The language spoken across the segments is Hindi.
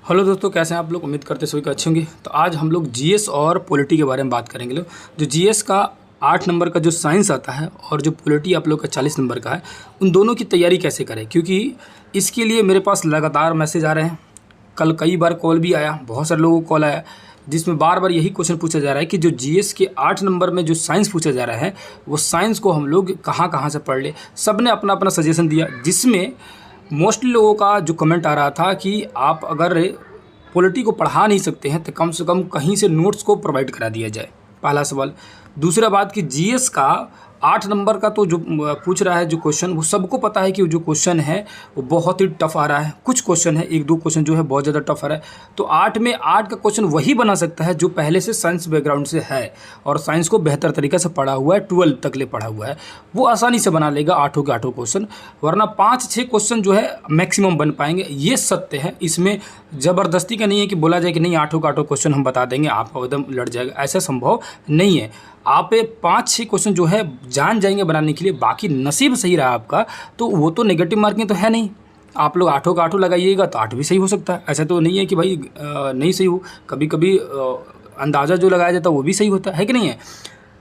हेलो दोस्तों, कैसे हैं आप लोग। उम्मीद करते सभी को अच्छे होंगे। तो आज हम लोग जीएस और पॉलिटी के बारे में बात करेंगे। लोग जो जीएस का 8 नंबर का जो साइंस आता है और जो पॉलिटी आप लोग का 40 नंबर का है, उन दोनों की तैयारी कैसे करें, क्योंकि इसके लिए मेरे पास लगातार मैसेज आ रहे हैं। कल कई बार कॉल भी आया, बहुत सारे लोगों को कॉल आया, जिसमें बार बार यही क्वेश्चन पूछा जा रहा है कि जो जीएस के 8 नंबर में जो साइंस पूछा जा रहा है, वो साइंस को हम लोग कहाँ कहाँ से पढ़ ले। सब ने अपना अपना सजेशन दिया, जिसमें मोस्टली लोगों का जो कमेंट आ रहा था कि आप अगर पॉलिटी को पढ़ा नहीं सकते हैं तो कम से कम कहीं से नोट्स को प्रोवाइड करा दिया जाए। पहला सवाल। दूसरा बात कि जीएस का 8 नंबर का तो जो पूछ रहा है जो क्वेश्चन, वो सबको पता है कि जो क्वेश्चन है वो बहुत ही टफ आ रहा है। कुछ क्वेश्चन है, एक दो क्वेश्चन जो है बहुत ज़्यादा टफ आ रहा है। तो 8 में 8 का क्वेश्चन वही बना सकता है जो पहले से साइंस बैकग्राउंड से है और साइंस को बेहतर तरीके से पढ़ा हुआ है, 12 तक ले पढ़ा हुआ है, वो आसानी से बना लेगा 8 के 8 क्वेश्चन। वरना 5-6 क्वेश्चन जो है मैक्सिमम बन पाएंगे, ये सत्य है। इसमें ज़बरदस्ती का नहीं है कि बोला जाए कि नहीं 8 के 8 क्वेश्चन हम बता देंगे, आपका एकदम लड़ जाएगा, ऐसा संभव नहीं है। आप 5-6 क्वेश्चन जो है जान जाएंगे बनाने के लिए। बाकी नसीब सही रहा आपका तो वो तो नेगेटिव मार्किंग तो है नहीं। आप लोग 8 का 8 लगाइएगा तो 8 भी सही हो सकता है। ऐसा तो नहीं है कि भाई नहीं सही हो। कभी कभी अंदाज़ा जो लगाया जाता है वो भी सही होता है कि नहीं है।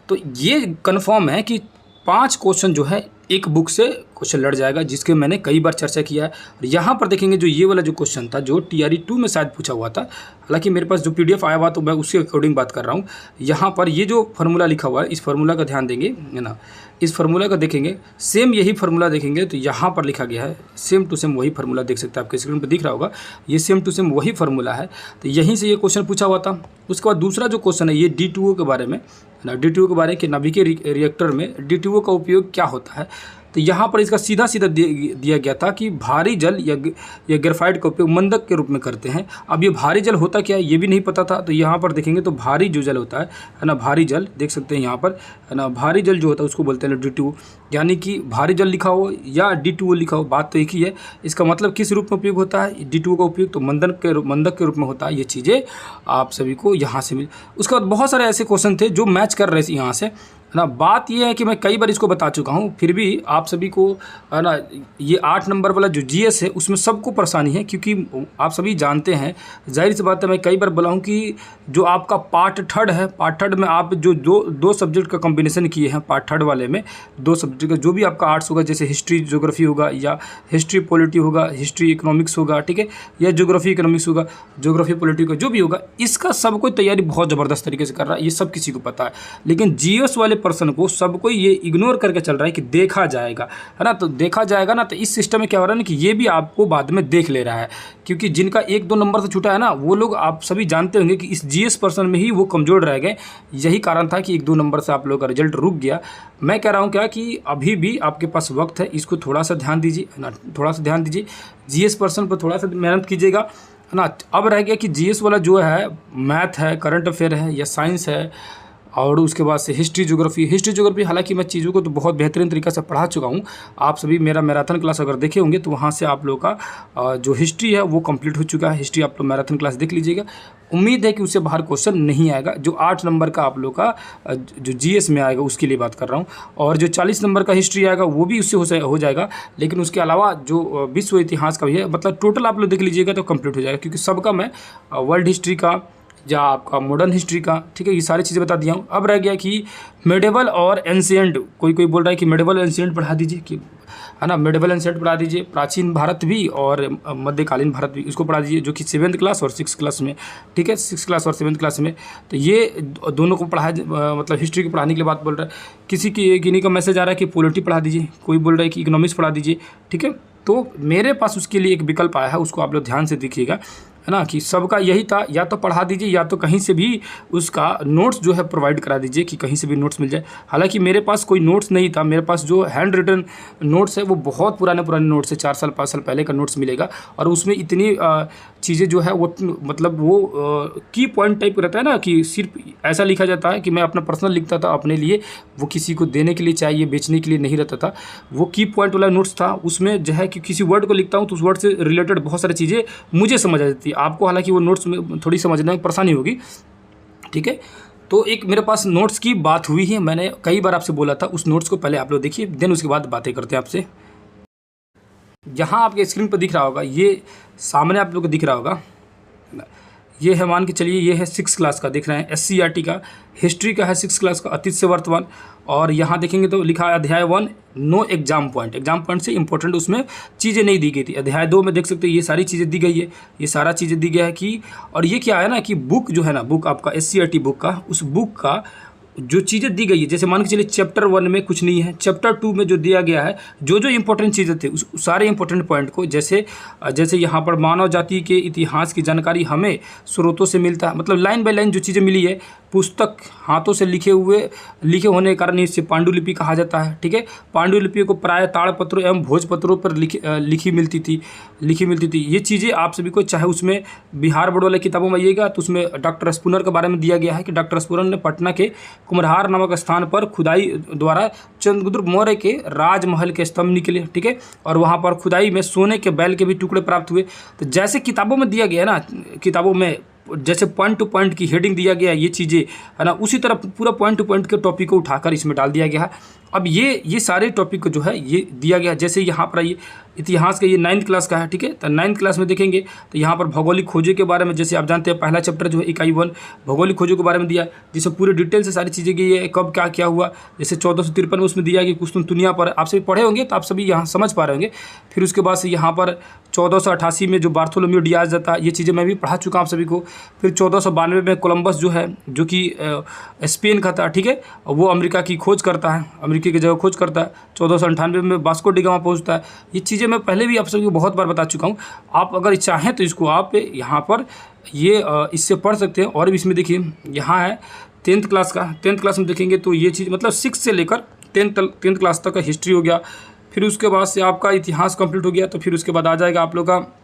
तो ये कन्फर्म है कि 5 क्वेश्चन जो है एक बुक से क्वेश्चन लड़ जाएगा, जिसके मैंने कई बार चर्चा किया है। और यहाँ पर देखेंगे जो ये वाला जो क्वेश्चन था जो TRE 2 में शायद पूछा हुआ था, हालांकि मेरे पास जो PDF आया हुआ तो मैं उसके अकॉर्डिंग बात कर रहा हूँ। यहाँ पर ये जो फार्मूला लिखा हुआ है, इस फार्मूला का ध्यान देंगे, है ना। इस फार्मूला का देखेंगे, सेम यही फार्मूला देखेंगे तो यहाँ पर लिखा गया है सेम टू सेम वही फार्मूला। देख सकते हैं, आपके स्क्रीन पर दिख रहा होगा, ये सेम टू सेम वही फार्मूला है। तो यहीं से ये क्वेश्चन पूछा हुआ था। उसके बाद दूसरा जो क्वेश्चन है ये D2O के बारे में, D2O के बारे में कि नाभिकीय रिएक्टर में D2O का उपयोग क्या होता है। तो यहाँ पर इसका सीधा सीधा दिया गया था कि भारी जल या ग्रेफाइट का उपयोग मंदक के रूप में करते हैं। अब ये भारी जल होता क्या है ये भी नहीं पता था। तो यहाँ पर देखेंगे तो भारी जो जल होता है ना, भारी जल देख सकते हैं यहाँ पर, है ना। भारी जल जो होता है उसको बोलते हैं D2O, यानी कि भारी जल लिखा हो या D2O लिखा हो, बात तो एक ही है। इसका मतलब किस रूप में उपयोग होता है D2O का उपयोग, तो मंदक के रूप में होता है। ये चीज़ें आप सभी को यहाँ से मिल। उसके बाद बहुत सारे ऐसे क्वेश्चन थे जो मैच कर रहे थे यहाँ से, है ना। बात ये है कि मैं कई बार इसको बता चुका हूँ, फिर भी आप सभी को, है ना, ये 8 नंबर वाला जो जीएस है उसमें सबको परेशानी है, क्योंकि आप सभी जानते हैं, जाहिर सी बात है, मैं कई बार बोला हूँ कि जो आपका पार्ट थर्ड है, पार्ट थर्ड में आप जो दो सब्जेक्ट का कॉम्बिनेशन किए हैं, पार्ट थर्ड वाले में 2 सब्जेक्ट का जो भी आपका आर्ट्स होगा, जैसे हिस्ट्री ज्योग्राफी होगा या हिस्ट्री पॉलिटी होगा, हिस्ट्री इकोनॉमिक्स होगा, ठीक है, या ज्योग्राफी इकोनॉमिक्स होगा, ज्योग्राफी पॉलिटी का जो भी होगा, इसका सब कोई तैयारी बहुत ज़बरदस्त तरीके से कर रहा है, ये सब किसी को पता है। लेकिन जीएस वाले पर्सन को सबको ये इग्नोर करके चल रहा है कि देखा जाएगा, है ना। तो देखा जाएगा ना, तो इस सिस्टम में क्या हो रहा है ना कि ये भी आपको बाद में देख ले रहा है, क्योंकि जिनका 1-2 नंबर से छूटा है ना, वो लोग आप सभी जानते होंगे कि इस जीएस पर्सन में ही वो कमज़ोर रह गए। यही कारण था कि 1-2 नंबर से आप लोगों का रिजल्ट रुक गया। मैं कह रहा हूँ क्या कि अभी भी आपके पास वक्त है, इसको थोड़ा सा ध्यान दीजिए, है ना, थोड़ा सा ध्यान दीजिए। जीएस पर्सन पर थोड़ा सा मेहनत कीजिएगा, है ना। अब रह गया कि जीएस वाला जो है मैथ है, करंट अफेयर है या साइंस है, और उसके बाद से हिस्ट्री ज्योग्राफी। हालांकि मैं चीज़ों को तो बहुत बेहतरीन तरीक़े से पढ़ा चुका हूँ। आप सभी मेरा मैराथन क्लास अगर देखे होंगे तो वहाँ से आप लोगों का जो हिस्ट्री है वो कंप्लीट हो चुका है। हिस्ट्री आप लोग मैराथन क्लास देख लीजिएगा। उम्मीद है कि उससे बाहर क्वेश्चन नहीं आएगा। जो 8 नंबर का आप लोग का जो जीएस में आएगा उसके लिए बात कर रहा हूँ, और जो 40 नंबर का हिस्ट्री आएगा वो भी उससे हो जाएगा। लेकिन उसके अलावा जो विश्व इतिहास का भी है, मतलब टोटल आप लोग देख लीजिएगा तो कंप्लीट हो जाएगा, क्योंकि सबका मैं वर्ल्ड हिस्ट्री का या आपका मॉडर्न हिस्ट्री का, ठीक है, ये सारी चीज़ें बता दिया हूँ। अब रह गया कि मेडिवल और एंशिएंट। कोई बोल रहा है कि मेडिवल एंशिएंट पढ़ा दीजिए, कि है ना, मेडिवल एंशिएंट पढ़ा दीजिए, प्राचीन भारत भी और मध्यकालीन भारत भी, इसको पढ़ा दीजिए, जो कि 7th क्लास और 6th क्लास में, ठीक है, 6th क्लास और 7th क्लास में। तो ये दोनों को पढ़ा, मतलब हिस्ट्री को पढ़ाने के लिए बात बोल रहा है। किन्हीं का मैसेज आ रहा है कि पॉलिटी पढ़ा दीजिए, कोई बोल रहा है कि इकोनॉमिक्स पढ़ा दीजिए, ठीक है। तो मेरे पास उसके लिए एक विकल्प आया है, उसको आप लोग ध्यान से देखिएगा, है ना, कि सबका यही था, या तो पढ़ा दीजिए या तो कहीं से भी उसका नोट्स जो है प्रोवाइड करा दीजिए, कि कहीं से भी नोट्स मिल जाए। हालांकि मेरे पास कोई नोट्स नहीं था, मेरे पास जो हैंड रिटन नोट्स है वो बहुत पुराने नोट्स है, 4 साल 5 साल पहले का नोट्स मिलेगा। और उसमें इतनी चीज़ें जो है वो, मतलब वो की पॉइंट टाइप रहता है ना, कि सिर्फ ऐसा लिखा जाता है कि मैं अपना पर्सनल लिखता था अपने लिए, वो किसी को देने के लिए चाहिए, बेचने के लिए नहीं रहता था। वो की पॉइंट वाला नोट्स था, उसमें जो है कि किसी वर्ड को लिखता हूँ तो उस वर्ड से रिलेटेड बहुत सारी चीज़ें मुझे समझ आ जाती है। आपको हालांकि वो नोट्स में थोड़ी समझने में परेशानी होगी, ठीक है। तो एक मेरे पास नोट्स की बात हुई है, मैंने कई बार आपसे बोला था, उस नोट्स को पहले आप लोग देखिए, देन उसके बाद बातें करते हैं आपसे। यहाँ आपके स्क्रीन पर दिख रहा होगा, ये सामने आप लोग को दिख रहा होगा, ना। ये है, मान के चलिए ये है 6 क्लास का, देख रहे हैं SCERT का, हिस्ट्री का है 6 क्लास का, अतीत से वर्तमान। और यहाँ देखेंगे तो लिखा है अध्याय 1 no exam point, exam point से इंपॉर्टेंट उसमें चीज़ें नहीं दी गई थी। अध्याय 2 में देख सकते हैं ये सारी चीज़ें दी गई है, ये सारा चीज़ें दी गया है कि, और ये क्या है ना कि बुक जो है ना, बुक आपका SCERT बुक का, उस बुक का जो चीज़ें दी गई है, जैसे मान के चलिए चैप्टर 1 में कुछ नहीं है, चैप्टर 2 में जो दिया गया है, जो जो इंपॉर्टेंट चीज़ें थे उस सारे इंपॉर्टेंट पॉइंट को, जैसे यहाँ पर मानव जाति के इतिहास की जानकारी हमें स्रोतों से मिलता है, मतलब लाइन बाय लाइन जो चीज़ें मिली है, पुस्तक हाथों से लिखे होने के कारण इसे पांडुलिपि कहा जाता है। ठीक है, पांडुलिपि को प्राय ताड़पत्रों एवं भोजपत्रों पर लिखी मिलती थी। ये चीज़ें आप सभी को, चाहे उसमें बिहार बोर्ड वाले किताबों में आइएगा तो उसमें डॉक्टर स्पूनर के बारे में दिया गया है कि डॉक्टर स्पूनर ने पटना के कुम्हरार नामक स्थान पर खुदाई द्वारा चंद्रगुप्त मौर्य के राजमहल के स्तंभ निकले। ठीक है, और वहाँ पर खुदाई में सोने के बैल के भी टुकड़े प्राप्त हुए। तो जैसे किताबों में दिया गया है ना, किताबों में जैसे पॉइंट टू पॉइंट की हेडिंग दिया गया ये चीज़ें है ना, उसी तरह पूरा पॉइंट टू पॉइंट के टॉपिक को उठाकर इसमें डाल दिया गया है। अब ये सारे टॉपिक को जो है ये दिया गया, जैसे यहाँ पर ये इतिहास का ये 9th क्लास का है। ठीक है, तो 9th क्लास में देखेंगे तो यहाँ पर भौगोलिक खोजों के बारे में, जैसे आप जानते हैं पहला चैप्टर जो है इकाई 1 भौगोलिक खोजों के बारे में दिया, जिससे पूरे डिटेल से सारी चीज़ें गई है, कब क्या क्या हुआ। जैसे 1453 में उसमें दिया कि कुछ तुम दुनिया पर, आप सभी पढ़े होंगे तो आप सभी यहाँ समझ पा रहे होंगे। फिर उसके बाद से यहाँ पर 1488 में जो बार्थोलोम्यू डियाज जाता, ये चीज़ें मैं भी पढ़ा चुका हूँ आप सभी को। फिर 1492 में कोलंबस जो है, जो कि स्पेन का था, ठीक है, वो अमेरिका की खोज करता है, अमेरिका की जगह खोज करता है। 1498 में वास्को डी गामा पहुँचता है। ये चीज़ें मैं पहले भी आप सभी को बहुत बार बता चुका हूँ। आप अगर चाहें तो इसको आप यहाँ पर ये इससे पढ़ सकते हैं। और भी इसमें देखिए यहाँ है 10th क्लास का, 10th क्लास में देखेंगे तो ये चीज़ मतलब 6 से लेकर 10th क्लास तक का हिस्ट्री हो गया। फिर उसके बाद से आपका इतिहास कंप्लीट हो गया, तो फिर उसके बाद आ जाएगा आप लोग का,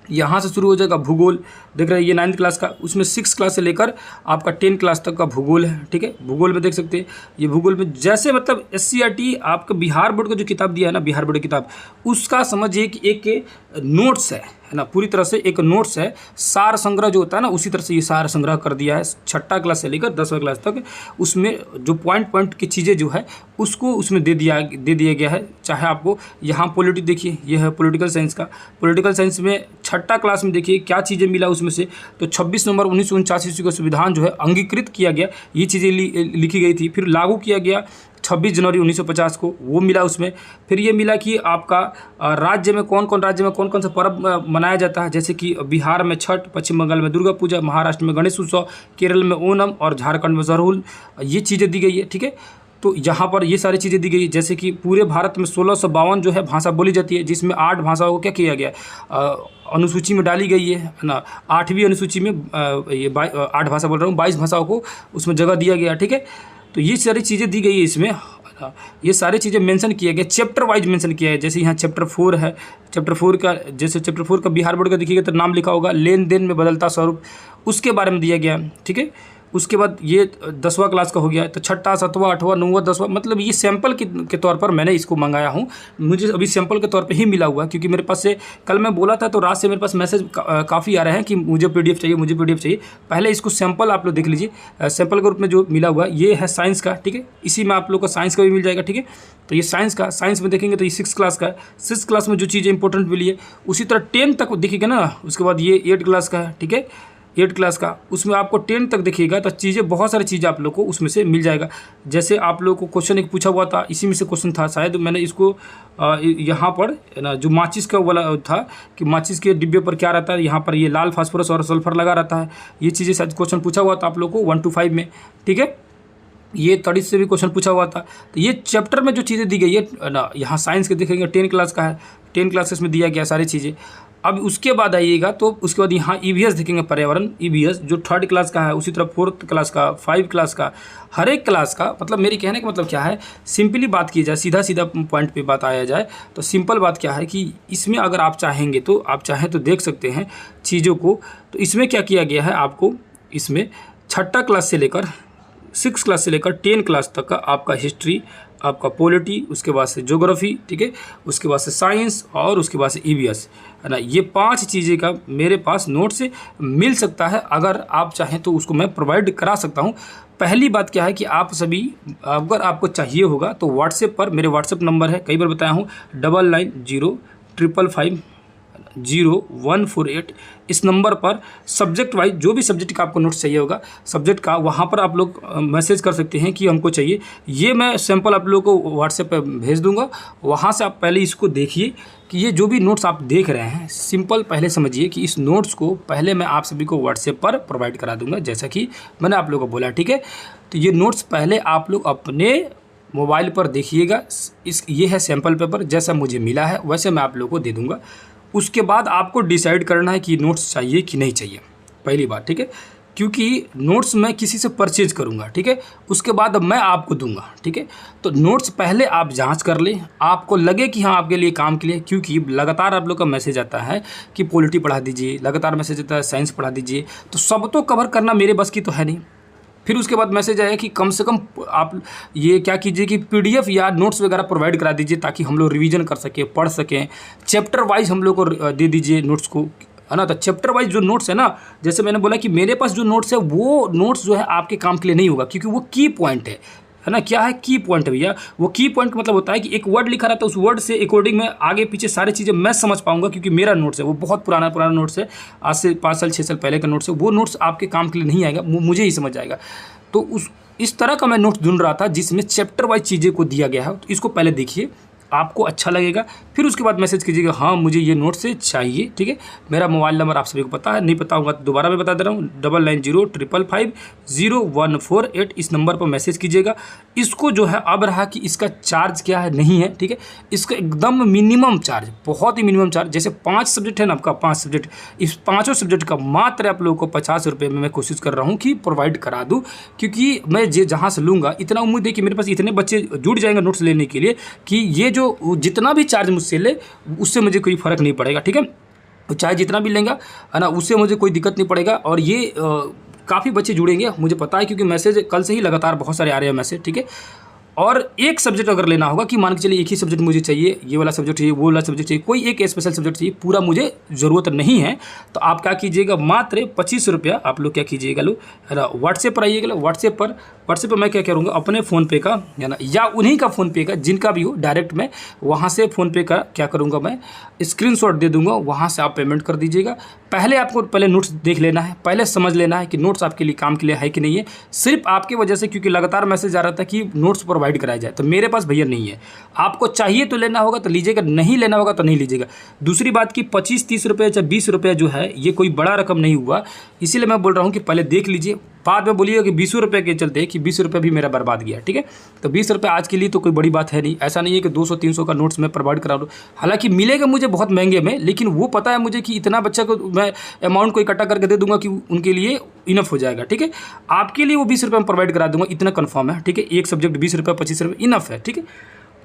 यहाँ से शुरू हो जाएगा भूगोल। देख रहे हैं ये 9th क्लास का, उसमें 6 क्लास से लेकर आपका 10 क्लास तक का भूगोल है। ठीक है, भूगोल में देख सकते हैं, ये भूगोल में जैसे मतलब SCERT आपका बिहार बोर्ड का जो किताब दिया है ना, बिहार बोर्ड की किताब, उसका समझिए कि एक नोट्स है ना, पूरी तरह से एक नोट्स है, सार संग्रह जो होता है ना, उसी तरह से ये सार संग्रह कर दिया है 6th क्लास से लेकर 10वीं क्लास तक। उसमें जो पॉइंट की चीज़ें जो है उसको उसमें दे दिया गया है। चाहे आपको यहाँ पॉलिटी देखिए, ये है पॉलिटिकल साइंस का, पॉलिटिकल साइंस में 6th क्लास में देखिए क्या चीज़ें मिला उसमें से, तो 26 नवंबर 1949 ईस्वी का संविधान जो है अंगीकृत किया गया, ये चीज़ें लिखी गई थी। फिर लागू किया गया 26 जनवरी 1950 को, वो मिला उसमें। फिर ये मिला कि आपका राज्य में कौन कौन सा पर्व मनाया जाता है, जैसे कि बिहार में छठ, पश्चिम बंगाल में दुर्गा पूजा, महाराष्ट्र में गणेश उत्सव, केरल में ओणम और झारखंड में सरहुल, ये चीज़ें दी गई है। ठीक है, तो यहाँ पर ये सारी चीज़ें दी गई, जैसे कि पूरे भारत में 1652 जो है भाषा बोली जाती है, जिसमें 8 भाषाओं को क्या किया गया, अनुसूची में डाली गई है ना, 8वीं अनुसूची में ये 8 भाषा बोल रहा हूँ, 22 भाषाओं को उसमें जगह दिया गया। ठीक है, तो ये सारी चीज़ें दी गई है इसमें, ये सारी चीज़ें मेंशन किया गया, चैप्टर वाइज मेंशन किया है। जैसे यहाँ चैप्टर 4 है, चैप्टर 4 का, जैसे चैप्टर 4 का बिहार बोर्ड का देखिएगा तो नाम लिखा होगा लेन देन में बदलता स्वरूप, उसके बारे में दिया गया। ठीक है, उसके बाद ये 10वां क्लास का हो गया, तो 6ठा 7वां 8वां 9वां 10वां, मतलब ये सैंपल के तौर पर मैंने इसको मंगाया हूँ, मुझे अभी सैंपल के तौर पे ही मिला हुआ, क्योंकि मेरे पास से कल मैं बोला था तो रात से मेरे पास मैसेज काफ़ी आ रहे हैं कि मुझे PDF चाहिए। पहले इसको सैंपल आप लोग देख लीजिए, सैंपल के रूप में जो मिला हुआ ये है साइंस का। ठीक है, इसी में आप लोग का साइंस का भी मिल जाएगा। ठीक है, तो ये साइंस में देखेंगे तो ये 6 क्लास का है, 6 क्लास में जो चीज़ें इंपॉर्टेंट मिली है, उसी तरह 10 तक देखिएगा ना। उसके बाद ये 8 क्लास का है। ठीक है, 8 क्लास का, उसमें आपको 10 तक देखिएगा तो चीज़ें, बहुत सारी चीज़ें आप लोग को उसमें से मिल जाएगा। जैसे आप लोग को क्वेश्चन एक पूछा हुआ था, इसी में से क्वेश्चन था शायद, मैंने इसको यहाँ पर ना जो माचिस का वाला था कि माचिस के डिब्बे पर क्या रहता है, यहाँ पर ये लाल फास्फोरस और सल्फर लगा रहता है, ये चीज़ें शायद क्वेश्चन पूछा हुआ था आप लोग को 1 to 5 में। ठीक है, ये 30 से भी क्वेश्चन पूछा हुआ था। तो ये चैप्टर में जो चीज़ें दी गई है ना, यहाँ साइंस के देखेंगे 10 क्लास का है, 10 क्लासेस में दिया गया सारी चीज़ें। अब उसके बाद आइएगा तो उसके बाद यहाँ EVS देखेंगे, पर्यावरण EVS जो 3rd क्लास का है, उसी तरह 4th क्लास का, 5 क्लास का, हर एक क्लास का। मतलब मेरी कहने का मतलब क्या है, सिंपली बात की जाए, सीधा पॉइंट पे बात आया जाए तो सिंपल बात क्या है कि इसमें अगर आप चाहेंगे तो आप चाहें तो देख सकते हैं चीज़ों को। तो इसमें क्या किया गया है, आपको इसमें 6ठा क्लास से लेकर 6 क्लास से लेकर 10 क्लास तक का आपका हिस्ट्री, आपका पॉलिटी, उसके बाद से ज्योग्राफी, ठीक है, उसके बाद से साइंस और उसके बाद से EVS, है ना, ये 5 चीज़ें का मेरे पास नोट से मिल सकता है। अगर आप चाहें तो उसको मैं प्रोवाइड करा सकता हूँ। पहली बात क्या है कि आप सभी, अगर आपको चाहिए होगा तो व्हाट्सएप पर, मेरे व्हाट्सएप नंबर है, कई बार बताया हूँ, 990555 0148 इस नंबर पर सब्जेक्ट वाइज जो भी सब्जेक्ट का आपको नोट्स चाहिए होगा सब्जेक्ट का, वहाँ पर आप लोग मैसेज कर सकते हैं कि हमको चाहिए। ये मैं सैंपल आप लोगों को व्हाट्सएप पर भेज दूँगा। वहाँ से आप पहले इसको देखिए कि ये जो भी नोट्स आप देख रहे हैं, सिंपल पहले समझिए कि इस नोट्स को पहले मैं आप सभी को व्हाट्सएप पर प्रोवाइड करा दूँगा, जैसा कि मैंने आप लोगों को बोला, ठीक है। तो ये नोट्स पहले आप लोग अपने मोबाइल पर देखिएगा। ये है सैम्पल पेपर, जैसा मुझे मिला है वैसे मैं आप लोगों को दे दूंगा। उसके बाद आपको डिसाइड करना है कि नोट्स चाहिए कि नहीं चाहिए, पहली बात, ठीक है। क्योंकि नोट्स मैं किसी से परचेज करूंगा, ठीक है, उसके बाद मैं आपको दूंगा, ठीक है। तो नोट्स पहले आप जांच कर लें, आपको लगे कि हाँ आपके लिए काम के लिए, क्योंकि लगातार आप लोग का मैसेज आता है कि पॉलिटी पढ़ा दीजिए, लगातार मैसेज आता है साइंस पढ़ा दीजिए, तो सब तो कवर करना मेरे बस की तो है नहीं। फिर उसके बाद मैसेज आया कि कम से कम आप ये क्या कीजिए कि पीडीएफ या नोट्स वगैरह प्रोवाइड करा दीजिए ताकि हम लोग रिवीजन कर सकें, पढ़ सकें। चैप्टर वाइज हम लोग को दे दीजिए नोट्स को, है ना। तो चैप्टर वाइज जो नोट्स है ना, जैसे मैंने बोला कि मेरे पास जो नोट्स है वो नोट्स जो है आपके काम के लिए नहीं होगा, क्योंकि वो की पॉइंट है ना। क्या है की पॉइंट भैया? वो की पॉइंट मतलब होता है कि एक वर्ड लिखा रहता है, उस वर्ड से अकॉर्डिंग में आगे पीछे सारी चीज़ें मैं समझ पाऊंगा, क्योंकि मेरा नोट्स है वो बहुत पुराना नोट्स है, आज से 5 साल 6 साल पहले का नोट्स है। वो नोट्स आपके काम के लिए नहीं आएगा, मुझे ही समझ आएगा। तो इस तरह का मैं नोट्स ढूंढ रहा था जिसमें चैप्टर वाइज चीज़ें को दिया गया है। तो इसको पहले देखिए, आपको अच्छा लगेगा, फिर उसके बाद मैसेज कीजिएगा हाँ मुझे ये नोट से चाहिए, ठीक है। मेरा मोबाइल नंबर आप सभी को पता है, नहीं पता होगा तो दोबारा मैं बता दे रहा हूँ, 9905550148 इस नंबर पर मैसेज कीजिएगा। इसको जो है अब रहा कि इसका चार्ज क्या है, नहीं है, ठीक है। इसका एकदम मिनिमम चार्ज, बहुत ही मिनिमम चार्ज, जैसे 5 सब्जेक्ट है ना आपका, 5 सब्जेक्ट, इस 5 सब्जेक्ट का मात्र आप लोगों को 50 रुपये में मैं कोशिश कर रहा हूँ कि प्रोवाइड करा दूँ, क्योंकि मैं जहाँ से लूँगा इतना उम्मीद है कि मेरे पास इतने बच्चे जुड़ जाएंगे नोट्स लेने के लिए कि ये जो जितना भी चार्ज मुझसे ले उससे मुझे कोई फ़र्क नहीं पड़ेगा, ठीक है। तो चाहे जितना भी लेंगे है ना, उससे मुझे कोई दिक्कत नहीं पड़ेगा। और ये काफ़ी बच्चे जुड़ेंगे मुझे पता है, क्योंकि मैसेज कल से ही लगातार बहुत सारे आ रहे हैं मैसेज, ठीक है। और एक सब्जेक्ट अगर लेना होगा कि मान के चलिए एक ही सब्जेक्ट मुझे चाहिए, ये वाला सब्जेक्ट चाहिए, वो वाला सब्जेक्ट चाहिए, कोई एक स्पेशल सब्जेक्ट चाहिए, पूरा मुझे ज़रूरत नहीं है, तो आप क्या कीजिएगा, मात्र 25 रुपया आप लोग क्या कीजिएगा लो, है ना, व्हाट्सएप पर आइएगा। व्हाट्सएप पर मैं क्या करूँगा, अपने फ़ोनपे का, है ना, या उन्हीं का फ़ोनपे का, जिनका भी हो, डायरेक्ट मैं वहाँ से फ़ोनपे का क्या करूँगा, मैं स्क्रीनशॉट दे दूँगा, वहाँ से आप पेमेंट कर दीजिएगा। पहले आपको पहले नोट्स देख लेना है, पहले समझ लेना है कि नोट्स आपके लिए काम के लिए है कि नहीं है। सिर्फ आपकी वजह से, क्योंकि लगातार मैसेज आ रहा था कि नोट्स प्रोवाइड कराया जाए, तो मेरे पास भैया नहीं है। आपको चाहिए तो लेना होगा तो लीजिएगा, नहीं लेना होगा तो नहीं लीजिएगा। दूसरी बात कि 25-30 रुपये या 20 रुपये जो है ये कोई बड़ा रकम नहीं हुआ, इसीलिए मैं बोल रहा हूँ कि पहले देख लीजिए, बाद में बोलिएगा कि 20 रुपये के चलते कि 20 रुपये भी मेरा बर्बाद गया, ठीक है। तो 20 रुपये आज के लिए तो कोई बड़ी बात है नहीं, ऐसा नहीं है कि 200-300 का नोट्स मैं प्रोवाइड करा दूँ। हालांकि मिलेगा मुझे बहुत महंगे में, लेकिन वो पता है मुझे कि इतना बच्चा को मैं अमाउंट को इकट्ठा करके दे दूंगा कि उनके लिए इनफ हो जाएगा, ठीक है। आपके लिए वो 20 रुपये में प्रोवाइड करा दूंगा, इतना कन्फर्म है, ठीक है। एक सब्जेक्ट 20 रुपये 25 रुपये इनफ है, ठीक है।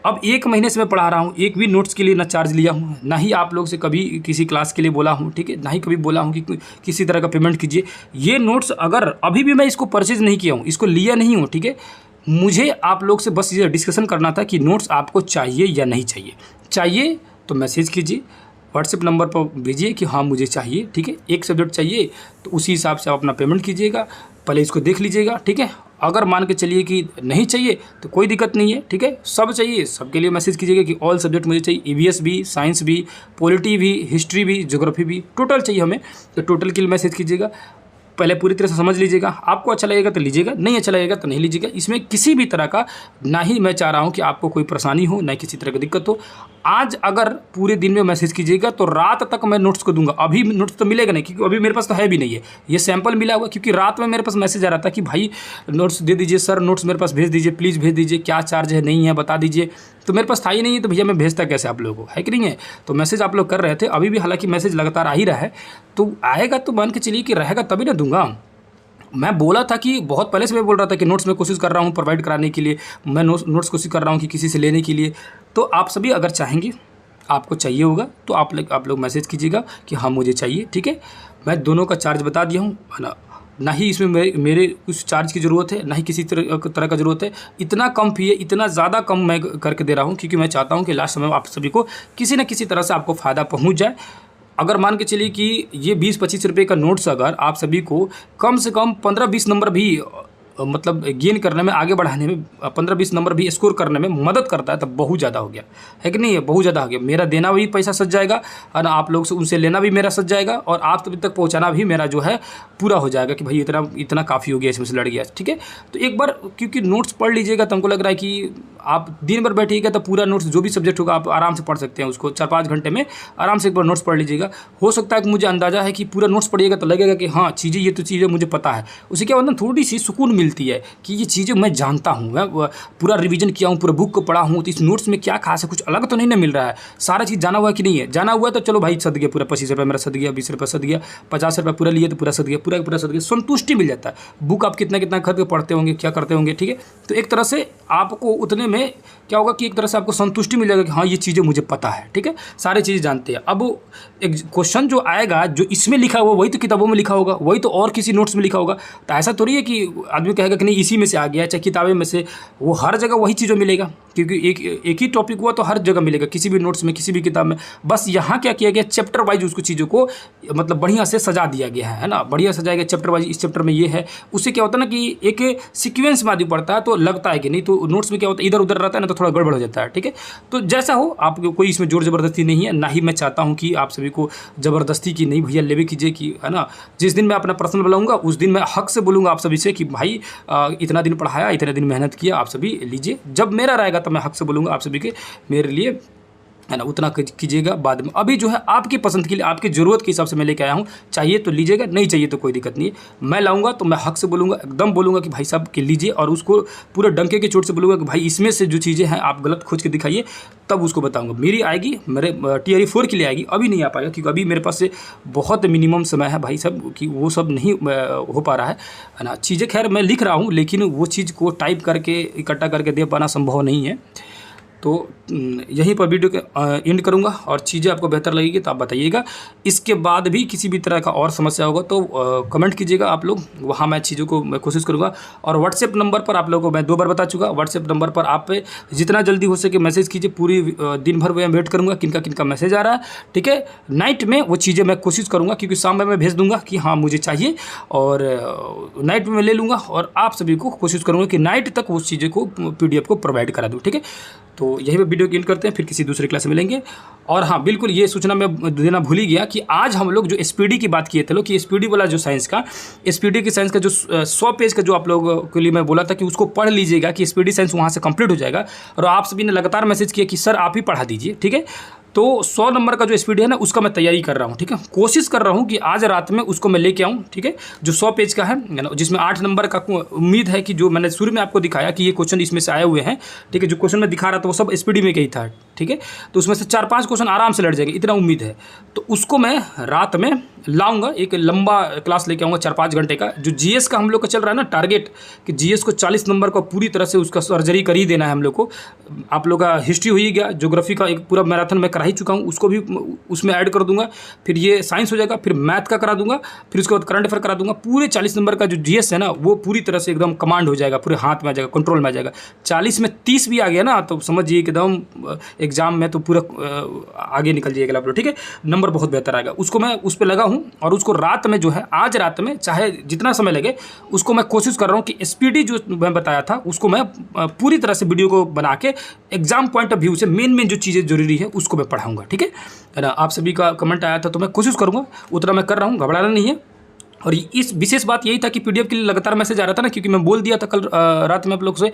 अब 1 महीने से मैं पढ़ा रहा हूँ, एक भी नोट्स के लिए ना चार्ज लिया हूँ, ना ही आप लोग से कभी किसी क्लास के लिए बोला हूँ, ठीक है, ना ही कभी बोला हूँ कि किसी तरह का पेमेंट कीजिए। ये नोट्स अगर अभी भी मैं इसको परचेज नहीं किया हूँ, इसको लिया नहीं हूँ, ठीक है, मुझे आप लोग से बस ये डिस्कशन करना था कि नोट्स आपको चाहिए या नहीं चाहिए। चाहिए तो मैसेज कीजिए, व्हाट्सएप नंबर पर भेजिए कि हाँ मुझे चाहिए, ठीक है। एक सब्जेक्ट चाहिए तो उसी हिसाब से आप अपना पेमेंट कीजिएगा, पहले इसको देख लीजिएगा, ठीक है। अगर मान के चलिए कि नहीं चाहिए तो कोई दिक्कत नहीं है, ठीक है। सब चाहिए, सबके लिए मैसेज कीजिएगा कि ऑल सब्जेक्ट मुझे चाहिए, ईवीएस भी, साइंस भी, पॉलिटी भी, हिस्ट्री भी, ज्योग्राफी भी, टोटल चाहिए हमें, तो टोटल के लिए मैसेज कीजिएगा। पहले पूरी तरह से समझ लीजिएगा, आपको अच्छा लगेगा तो लीजिएगा, नहीं अच्छा लगेगा तो नहीं लीजिएगा। इसमें किसी भी तरह का ना ही मैं चाह रहा हूँ कि आपको कोई परेशानी हो, ना किसी तरह की दिक्कत हो। आज अगर पूरे दिन में मैसेज कीजिएगा तो रात तक मैं नोट्स को दूंगा। अभी नोट्स तो मिलेगा नहीं, क्योंकि अभी मेरे पास तो है भी नहीं है, ये सैंपल मिला हुआ, क्योंकि रात में मेरे पास मैसेज आ रहा था कि भाई नोट्स दे दीजिए सर, नोट्स मेरे पास भेज दीजिए, प्लीज़ भेज दीजिए, क्या चार्ज है नहीं है बता दीजिए। तो मेरे पास था ही नहीं है, तो भैया मैं भेजता कैसे आप लोगों को, है कि नहीं है। तो मैसेज आप लोग कर रहे थे, अभी भी हालांकि मैसेज लगातार आ ही रहा है, तो आएगा तो मान के चलिए कि रहेगा तभी ना दूंगा। मैं बोला था कि बहुत पहले से मैं बोल रहा था कि नोट्स में कोशिश कर रहा हूँ प्रोवाइड कराने के लिए, मैं नोट्स कोशिश कर रहा हूँ कि किसी से लेने के लिए। तो आप सभी अगर चाहेंगे, आपको चाहिए होगा तो आप लोग मैसेज कीजिएगा कि हाँ मुझे चाहिए, ठीक है। मैं दोनों का चार्ज बता दिया हूँ, है ना, ना ही इसमें मेरे उस चार्ज की ज़रूरत है, ना ही किसी तरह का ज़रूरत है। इतना कम फी है, इतना ज़्यादा कम मैं करके दे रहा हूँ, क्योंकि मैं चाहता हूँ कि लास्ट समय आप सभी को किसी न किसी तरह से आपको फ़ायदा पहुँच जाए। अगर मान के चलिए कि ये 20-25 रुपये का नोट्स अगर आप सभी को कम से कम 15-20 नंबर भी मतलब गेन करने में, आगे बढ़ाने में, 15-20 नंबर भी स्कोर करने में मदद करता है, तब बहुत ज़्यादा हो गया है कि नहीं है, बहुत ज़्यादा हो गया। मेरा देना भी पैसा सज जाएगा और आप लोग से उनसे लेना भी मेरा सज जाएगा और आप तक पहुँचाना भी मेरा जो है पूरा हो जाएगा कि भाई इतना इतना काफ़ी हो गया, इसमें से लड़ गया। ठीक है, तो एक बार क्योंकि नोट्स पढ़ लीजिएगा तो हमको लग रहा है कि आप दिन भर बैठिएगा तो पूरा नोट्स जो भी सब्जेक्ट होगा आप आराम से पढ़ सकते हैं, उसको 4-5 घंटे में आराम से एक बार नोट्स पढ़ लीजिएगा। हो सकता है कि मुझे अंदाजा है कि पूरा नोट्स पढ़िएगा तो लगेगा कि हाँ चीज़ें, ये तो चीज़ें मुझे पता है। उससे क्या होता है, थोड़ी सी सुकून मिलती है कि ये चीज़ें मैं जानता हूँ, मैं पूरा रिवीजन किया हूँ, पूरा बुक को पढ़ा हूँ, तो इस नोट्स में क्या खास है, कुछ अलग तो नहीं ना मिल रहा है, सारा चीज़ जाना हुआ है कि नहीं है। जाना हुआ है तो चलो भाई सद गया, पूरा 25 रुपये मेरा सद गया, 20 रुपये सद गया, 50 रुपये पूरा लिए तो पूरा सद गया, पूरा सद गया, संतुष्टि मिल जाता है। बुक आप कितना कितना खरीद के पढ़ते होंगे, क्या करते होंगे, ठीक है। तो एक तरह से आपको उतने में क्या होगा कि एक तरह से आपको संतुष्टि मिल जाएगा कि हाँ ये चीज़ें मुझे पता है, ठीक है, सारी चीज़ें जानते हैं। अब एक क्वेश्चन जो आएगा, जो इसमें लिखा हुआ वही तो किताबों में लिखा होगा, वही तो और किसी नोट्स में लिखा होगा। तो ऐसा थोड़ी है कि आदमी कहेगा कि नहीं इसी में से आ गया, चाहे किताबें में से, वो हर जगह वही चीज़ें मिलेगा, क्योंकि एक ही टॉपिक हुआ तो हर जगह मिलेगा, किसी भी नोट्स में, किसी भी किताब में। बस यहाँ क्या किया गया, चैप्टर वाइज उसको चीज़ों को मतलब बढ़िया से सजा दिया गया है ना, बढ़िया सजाया गया चैप्टर वाइज। इस चैप्टर में ये है, उससे क्या होता है ना कि एक सीक्वेंस में आदमी पढ़ता है तो लगता है कि नहीं, तो नोट्स में क्या होता है इधर उधर रहता है ना, तो थोड़ा गड़बड़ हो जाता है, ठीक है। तो जैसा हो, आप कोई इसमें जोर ज़बरदस्ती नहीं है, ना ही मैं चाहता हूँ कि आप सभी को ज़बरदस्ती की नहीं भैया लेवे कीजिए कि, है ना। जिस दिन मैं अपना पर्सनल बुलाऊंगा उस दिन मैं हक से बोलूँगा आप सभी से कि भाई इतना दिन पढ़ाया, इतने दिन मेहनत किया, आप सभी लीजिए। जब मेरा रहेगा तो मैं हक से बोलूँगा आप सभी के, मेरे लिए, है ना, उतना कीजिएगा बाद में। अभी जो है आपकी पसंद के लिए, आपकी ज़रूरत के हिसाब से मैं लेके आया हूँ, चाहिए तो लीजिएगा, नहीं चाहिए तो कोई दिक्कत नहीं है। मैं लाऊंगा तो मैं हक से बोलूँगा, एकदम बोलूँगा कि भाई साहब के लीजिए, और उसको पूरे डंके की चोट से बोलूँगा कि भाई इसमें से जो चीज़ें हैं आप गलत खोज के दिखाइए, तब उसको बताऊँगा। मेरी आएगी, मेरे TRE 4 के लिए आएगी, अभी नहीं आ पाएगा क्योंकि अभी मेरे पास से बहुत मिनिमम समय है भाई साहब, कि वो सब नहीं हो पा रहा है ना। चीज़ें खैर मैं लिख रहा हूँ, लेकिन वो चीज़ को टाइप करके इकट्ठा करके दे पाना संभव नहीं है। तो यहीं पर वीडियो के एंड करूंगा, और चीज़ें आपको बेहतर लगेगी तो आप बताइएगा। इसके बाद भी किसी भी तरह का और समस्या होगा तो कमेंट कीजिएगा आप लोग, वहाँ मैं चीज़ों को मैं कोशिश करूंगा। और व्हाट्सएप नंबर पर आप लोगों को मैं 2 बार बता चुका, व्हाट्सएप नंबर पर आप जितना जल्दी हो सके मैसेज कीजिए, पूरी दिन भर मैं वेट करूँगा किनका किनका मैसेज आ रहा है, ठीक है। नाइट में वो चीज़ें मैं कोशिश करूँगा, क्योंकि शाम में मैं भेज दूँगा कि हाँ मुझे चाहिए, और नाइट में मैं ले लूँगा, और आप सभी को कोशिश करूँगा कि नाइट तक उस चीज़ें को PDF को प्रोवाइड करा दूँ, ठीक है। तो यही पे वीडियो एंड करते हैं, फिर किसी दूसरे क्लास में मिलेंगे। और हाँ बिल्कुल, ये सूचना मैं देना भूल ही गया कि आज हम लोग जो SPD की बात किए थे लोग, कि SPD वाला जो साइंस का, SPD की साइंस का जो 100 पेज का जो आप लोगों के लिए मैं बोला था कि उसको पढ़ लीजिएगा, कि SPD साइंस वहाँ से कंप्लीट हो जाएगा। और आप सभी ने लगातार मैसेज किया कि सर आप ही पढ़ा दीजिए, ठीक है। तो 100 नंबर का जो SPD है ना, उसका मैं तैयारी कर रहा हूँ, ठीक है। कोशिश कर रहा हूँ कि आज रात में उसको मैं लेके आऊँ, ठीक है, जो 100 पेज का है ना, जिसमें 8 नंबर का उम्मीद है कि जो मैंने शुरू में आपको दिखाया कि ये क्वेश्चन इसमें से आए हुए हैं, ठीक है। जो क्वेश्चन मैं दिखा रहा था वो सब SPD में ही था, ठीक है। तो उसमें से 4-5 क्वेश्चन आराम से लड़ जाएंगे, इतना उम्मीद है। तो उसको मैं रात में लाऊंगा, एक लंबा क्लास लेके आऊँगा 4-5 घंटे का। जो GS का हम लोग का चल रहा है ना टारगेट, कि GS को 40 नंबर का पूरी तरह से उसका सर्जरी कर ही देना है हम लोग को। आप लोग का हिस्ट्री हो ही गया, ज्योग्राफी का एक पूरा मैराथन मैं करा ही चुका हूँ, उसको भी उसमें ऐड कर दूंगा। फिर ये साइंस हो जाएगा, फिर मैथ का करा दूंगा, फिर उसके बाद करंट अफेयर करा दूंगा। पूरे 40 नंबर का जो GS है ना, वो पूरी तरह से एकदम कमांड हो जाएगा, पूरे हाथ में आ जाएगा, कंट्रोल में आ जाएगा। 40 में 30 भी आ गया ना, तो समझिए कि एकदम एग्जाम में तो पूरा आगे निकल जाएगा आप लोग, ठीक है। नंबर बहुत बेहतर आएगा। उसको मैं उस पर लगा हूँ, और उसको रात में जो है, आज रात में चाहे जितना समय लगे, उसको मैं कोशिश कर रहा हूँ कि SPD जो मैं बताया था उसको मैं पूरी तरह से वीडियो को बना के एग्जाम पॉइंट ऑफ व्यू से मेन जो चीज़ें जरूरी है उसको मैं पढ़ाऊँगा, ठीक है ना। आप सभी का कमेंट आया था तो मैं कोशिश करूँगा, उतना मैं कर रहा हूँ, घबराना नहीं है। और इस विशेष बात यही था कि PDF के लिए लगातार मैसेज आ रहा था ना, क्योंकि मैं बोल दिया था कल रात में आप लोग से,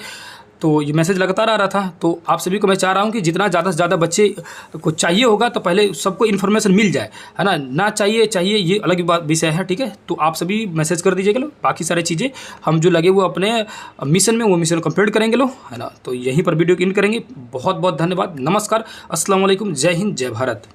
तो ये मैसेज लगातार आ रहा था। तो आप सभी को मैं चाह रहा हूँ कि जितना ज़्यादा से ज़्यादा बच्चे को चाहिए होगा तो पहले सबको इन्फॉर्मेशन मिल जाए, है ना चाहिए ये अलग बात विषय है, ठीक है। तो आप सभी मैसेज कर दीजिएगा लो, बाकी सारी चीज़ें हम जो लगे वो अपने मिशन में, वो मिशन कंप्लीट करेंगे लो, है ना। तो यहीं पर वीडियो को एंड करेंगे। बहुत बहुत धन्यवाद, नमस्कार, अस्सलाम वालेकुम, जय हिंद, जय भारत।